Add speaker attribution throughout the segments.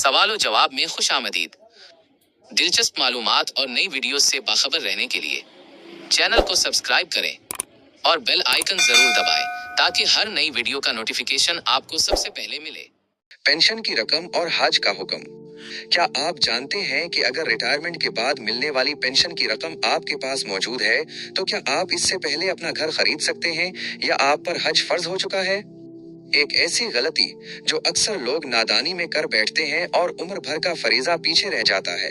Speaker 1: सवाल व जवाब में खुश आमदीद। दिलचस्प मालूमात और नई वीडियोस से बाखबर रहने के लिए चैनल को सब्सक्राइब करें और बेल आइकन जरूर दबाएं ताकि हर नई वीडियो का नोटिफिकेशन आपको सबसे पहले मिले।
Speaker 2: पेंशन की रकम और हज का हुक्म। क्या आप जानते हैं कि अगर रिटायरमेंट के बाद मिलने वाली पेंशन की रकम आपके पास मौजूद है तो क्या आप इससे पहले अपना घर खरीद सकते हैं या आप पर हज फर्ज हो चुका है? एक ऐसी गलती जो अक्सर लोग नादानी में कर बैठते हैं और उम्र भर का फरीजा पीछे रह जाता है।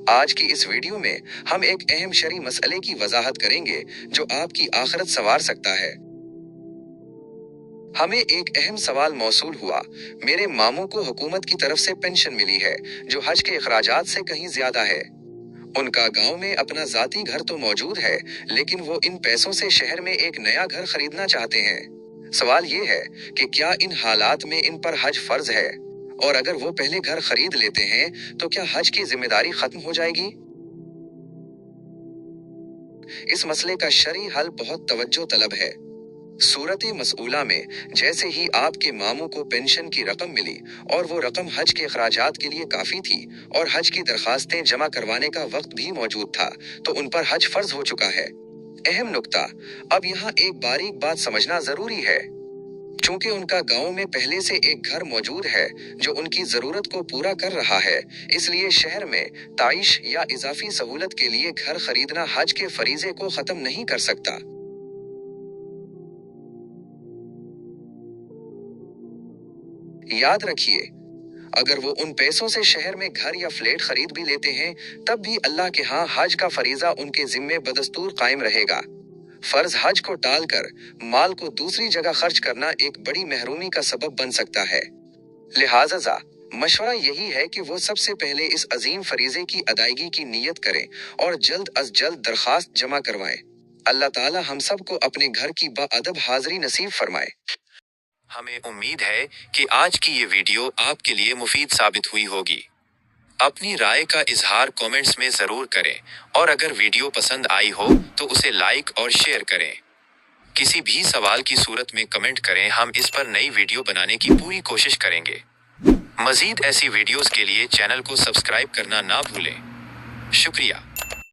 Speaker 2: आज की इस वीडियो में हम एक अहम शरई मसले की वजाहत करेंगे जो आपकी आखिरत संवार सकता है। हमें एक अहम सवाल मौसूल हुआ। मेरे मामू को हुकूमत की तरफ से पेंशन मिली है जो हज के अखराजात से कहीं ज्यादा है। उनका गांव में अपना जाती घर तो मौजूद है लेकिन वो इन पैसों से शहर में एक नया घर खरीदना चाहते हैं। सवाल ये है कि क्या इन हालात में इन पर हज फर्ज है और अगर वो पहले घर खरीद लेते हैं तो क्या हज की जिम्मेदारी खत्म हो जाएगी? इस मसले का शरई हल बहुत तवज्जो तलब है। सूरत मसऊला में जैसे ही आपके मामू को पेंशन की रकम मिली और वो रकम हज के अखराजात के लिए काफी थी और हज की दरखास्तें जमा करवाने का वक्त भी मौजूद था तो उन पर हज फर्ज हो चुका है। अहम नुक्ता, अब यहाँ एक बारीक बात समझना जरूरी है। चूंकि उनका गांव में पहले से एक घर मौजूद है जो उनकी जरूरत को पूरा कर रहा है, इसलिए शहर में ताइश या इजाफी सहूलत के लिए घर खरीदना हज के फरीजे को खत्म नहीं कर सकता। याद रखिए, अगर वो उन पैसों से शहर में घर या फ्लैट खरीद भी लेते हैं तब भी अल्लाह के यहाँ हज का फरीजा उनके जिम्मे बदस्तूर कायम रहेगा। फर्ज हज को टालकर माल को दूसरी जगह खर्च करना एक बड़ी महरूमी का सबब बन सकता है। लिहाजा मशवरा यही है कि वो सबसे पहले इस अजीम फरीजे की अदायगी की नीयत करें और जल्द अज जल्द दरखास्त जमा करवाएं। अल्लाह ताला हम सबको अपने घर की बाअदब हाजिरी नसीब फरमाए।
Speaker 3: हमें उम्मीद है कि आज की ये वीडियो आपके लिए मुफीद साबित हुई होगी। अपनी राय का इजहार कमेंट्स में जरूर करें और अगर वीडियो पसंद आई हो तो उसे लाइक और शेयर करें। किसी भी सवाल की सूरत में कमेंट करें, हम इस पर नई वीडियो बनाने की पूरी कोशिश करेंगे। मजीद ऐसी वीडियोस के लिए चैनल को सब्सक्राइब करना ना भूलें। शुक्रिया।